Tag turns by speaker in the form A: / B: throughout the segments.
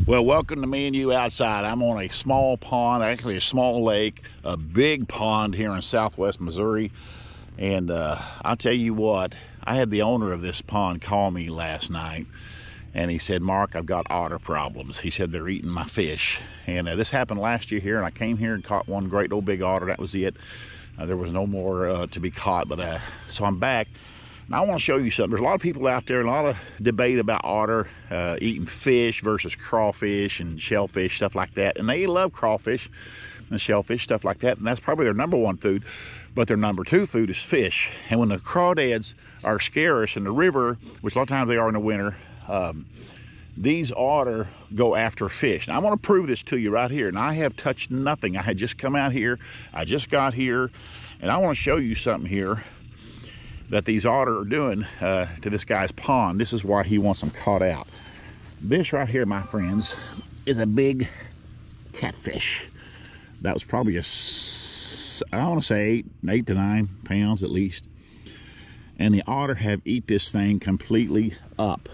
A: Well, welcome to me and you outside. I'm on a small pond, actually a small lake, a big pond here in southwest Missouri. And I'll tell you what, I had the owner of this pond call me last night, and he said, "Mark, I've got otter problems." He said they're eating my fish. And this happened last year here, and I came here and caught one great old big otter. That was it. There was no more to be caught, but so I'm back. Now I want to show you something. There's a lot of people out there, a lot of debate about otter eating fish versus crawfish and shellfish, stuff like that. And they love crawfish and shellfish, stuff like that. And that's probably their number one food. But their number two food is fish. And when the crawdads are scarce in the river, which a lot of times they are in the winter, these otter go after fish. Now I want to prove this to you right here. And I have touched nothing. I had just come out here. I just got here. And I want to show you something here that these otter are doing to this guy's pond. This is why he wants them caught out. This right here, my friends, is a big catfish. That was probably I want to say 8 to 9 pounds at least. And the otter have eat this thing completely up.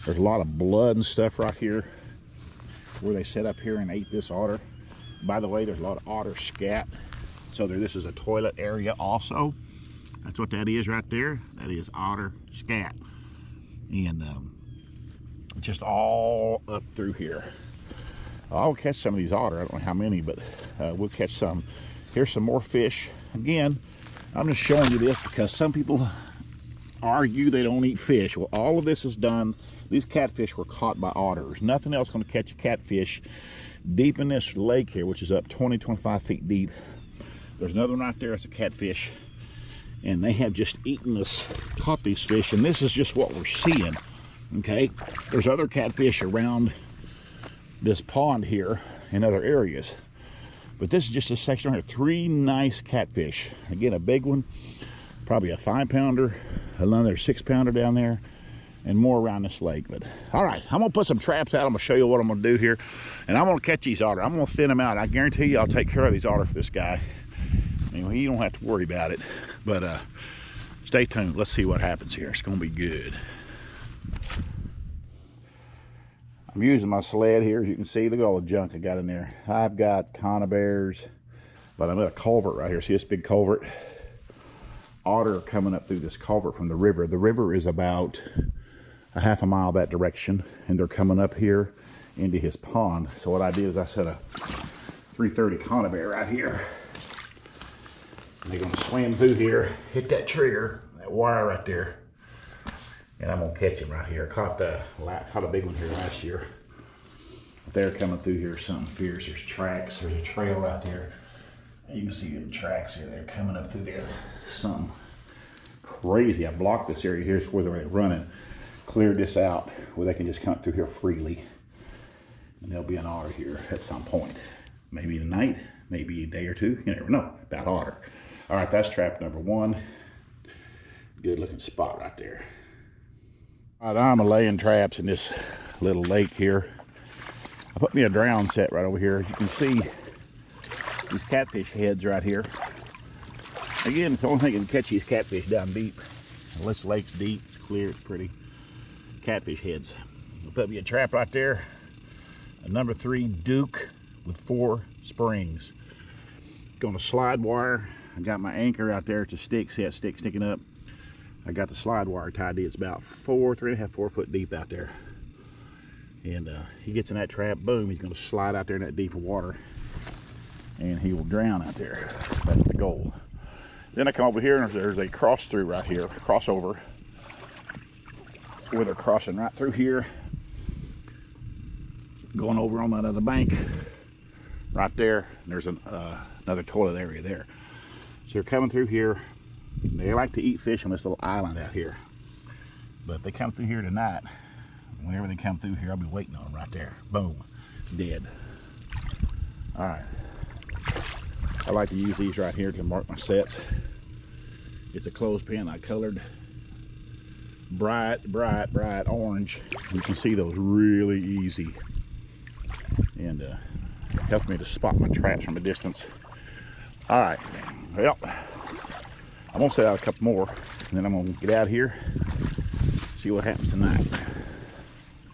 A: There's a lot of blood and stuff right here where they set up here and ate this otter. By the way, there's a lot of otter scat. So this is a toilet area also. That's what that is right there. That is otter scat. And just all up through here. I'll catch some of these otter. I don't know how many, but we'll catch some. Here's some more fish. Again, I'm just showing you this because some people argue they don't eat fish. Well, all of this is done. These catfish were caught by otters. Nothing else going to catch a catfish deep in this lake here, which is up 20, 25 feet deep. There's another one right there. It's a catfish. And they have just caught these fish, and this is just what we're seeing, okay? There's other catfish around this pond here in other areas, but this is just a section right here. 3 nice catfish. Again, a big one, probably a 5-pounder, another 6-pounder down there, and more around this lake. But all right, I'm gonna put some traps out. I'm gonna show you what I'm gonna do here, and I'm gonna catch these otter. I'm gonna thin them out. I guarantee you I'll take care of these otter for this guy. Anyway, you don't have to worry about it, but stay tuned. Let's see what happens here. It's gonna be good. I'm using my sled here. As you can see, look at all the junk I got in there. I've got conibears, but I'm at a culvert right here. See this big culvert? Otter are coming up through this culvert from the river. The river is about a half a mile that direction, and they're coming up here into his pond. So what I did is I set a 330 conibear right here. They're gonna swim through here, hit that trigger, that wire right there, and I'm gonna catch him right here. I caught a big one here last year. But they're coming through here, something fierce. There's tracks, there's a trail out there. You can see them tracks here. They're coming up through there. Something crazy. I blocked this area here where they're running. Cleared this out where they can just come through here freely. And there'll be an otter here at some point. Maybe tonight, maybe a day or two. You never know about otter. All right, that's trap number 1. Good looking spot right there. All right, I'm laying traps in this little lake here. I put me a drown set right over here. As you can see, these catfish heads right here. Again, it's the only thing that can catch these catfish down deep. This lake's deep, it's clear, it's pretty. Catfish heads. I'll put me a trap right there. A number 3 Duke with 4 springs. Gonna slide wire. I got my anchor out there. It's a stick, see that stick sticking up? I got the slide wire tied to it. It's about 3.5, 4 foot deep out there. And he gets in that trap, boom, he's gonna slide out there in that deeper water and he will drown out there. That's the goal. Then I come over here and there's a cross through right here, crossover, where they're crossing right through here, going over on that other bank right there. And there's another toilet area there. So they're coming through here. They like to eat fish on this little island out here. But if they come through here tonight, whenever they come through here, I'll be waiting on them right there. Boom, dead. All right. I like to use these right here to mark my sets. It's a clothespin I colored bright orange. You can see those really easy. And helps me to spot my traps from a distance. All right, well, I'm gonna set out a couple more, and then I'm gonna get out here, see what happens tonight.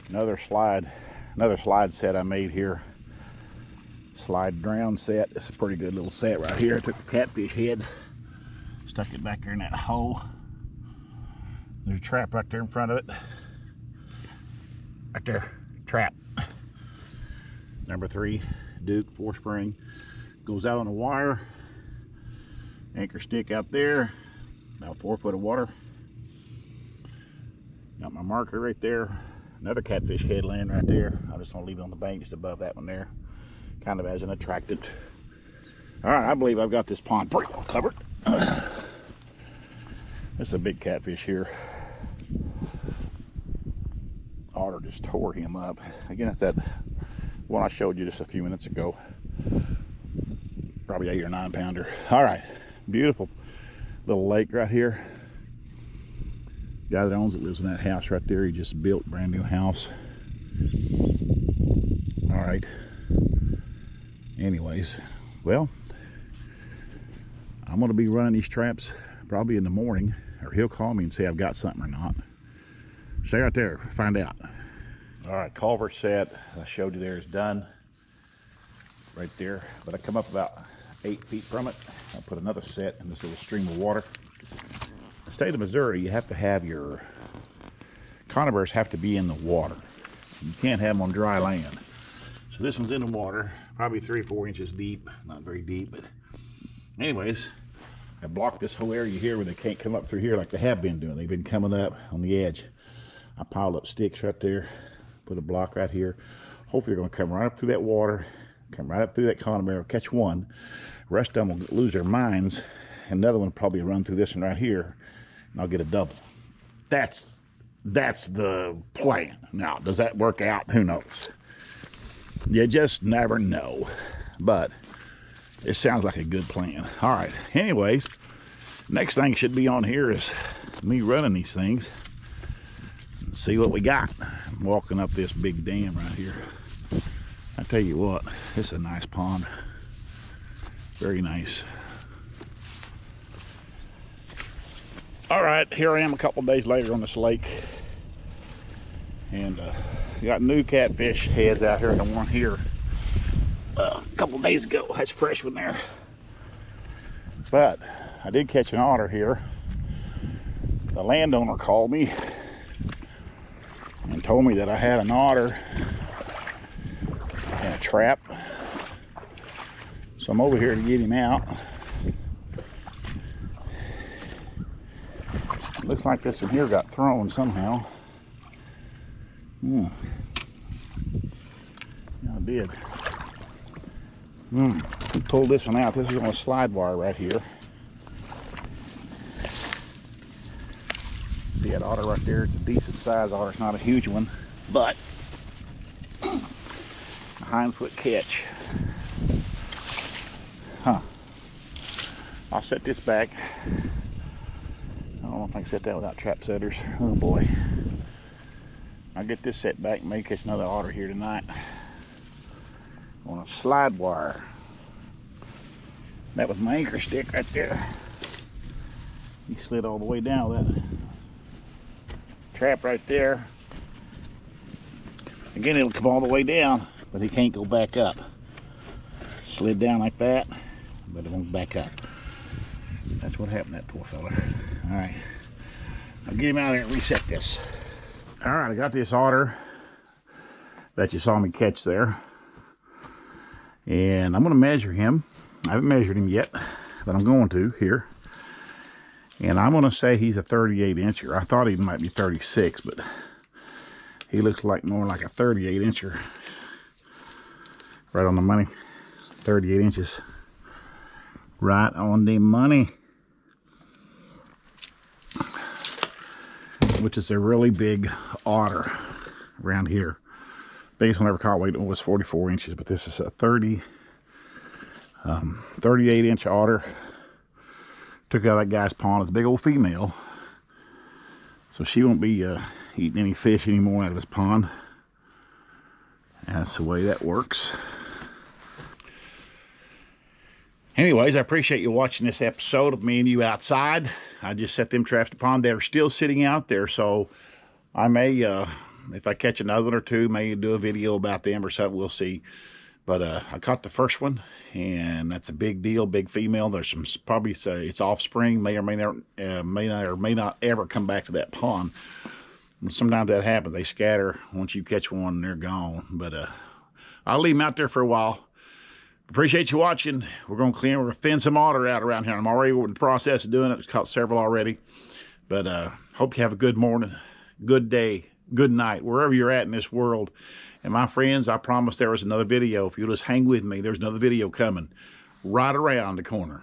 A: Another slide another slide set I made here. Slide drown set. It's a pretty good little set right here. I took the catfish head, stuck it back there in that hole. There's a trap right there in front of it. Right there, trap. Number 3, Duke 4-spring. Goes out on the wire. Anchor stick out there. About 4 foot of water. Got my marker right there. Another catfish headland right there. I just want to leave it on the bank just above that one there. Kind of as an attractant. Alright, I believe I've got this pond pretty well covered. This is a big catfish here. Otter just tore him up. Again, it's that one I showed you just a few minutes ago. Probably 8 or 9 pounder. Alright, beautiful little lake right here. Guy that owns it lives in that house right there. He just built a brand new house. Alright. Anyways, well, I'm going to be running these traps probably in the morning, or he'll call me and say I've got something or not. Stay right there, find out. Alright, culvert set I showed you there is done. Right there. But I come up about 8 feet from it. I put another set in this little stream of water. In the state of Missouri, you have to have your conifers have to be in the water. You can't have them on dry land. So this one's in the water, probably 3 or 4 inches deep. Not very deep, but anyways, I blocked this whole area here where they can't come up through here like they have been doing. They've been coming up on the edge. I piled up sticks right there, put a block right here. Hopefully they're going to come right up through that water, come right up through that conifer, catch one. The rest of them will lose their minds. Another one will probably run through this one right here, and I'll get a double. That's the plan. Now, does that work out? Who knows? You just never know. But it sounds like a good plan. All right. Anyways, next thing should be on here is me running these things. See what we got. I'm walking up this big dam right here. I tell you what, it's a nice pond. Very nice. All right, here I am a couple days later on this lake. And got new catfish heads out here. The one here a couple days ago. That's a fresh one there. But I did catch an otter here. The landowner called me and told me that I had an otter in a trap. So I'm over here to get him out. Looks like this one here got thrown somehow. Yeah, I did. Pulled this one out. This is on a slide wire right here. See that otter right there? It's a decent size otter. It's not a huge one, but a hind foot catch. Huh. I'll set this back. I don't know if I can set that without trap setters. Oh boy. I'll get this set back and may catch another otter here tonight on a slide wire. That was my anchor stick right there. He slid all the way down with that trap right there. Again, it'll come all the way down, but he can't go back up. Slid down like that, but it won't back up. That's what happened to that poor fella. All right, I'll get him out of here and reset this. All right, I got this otter that you saw me catch there. And I'm going to measure him. I haven't measured him yet, but I'm going to here. And I'm going to say he's a 38 incher. I thought he might be 36, but he looks like more like a 38 incher. Right on the money. 38 inches. Right on the money. Which is a really big otter around here. Biggest one I ever caught was 44 inches, but this is a 38 inch otter. Took out that guy's pond. It's a big old female. So she won't be eating any fish anymore out of his pond. That's the way that works. Anyways, I appreciate you watching this episode of me and you outside. I just set them traps to pond. They're still sitting out there, so I may if I catch another one or two, maybe do a video about them or something. We'll see. But I caught the first one, and that's a big deal, big female. There's some, probably say its offspring may or may not ever come back to that pond. And sometimes that happens. They scatter once you catch one and they're gone. But I'll leave them out there for a while. Appreciate you watching. We're going to thin some otter out around here. I'm already in the process of doing it. I've caught several already. But hope you have a good morning, good day, good night, wherever you're at in this world. And my friends, I promise there is another video. If you'll just hang with me, there's another video coming right around the corner.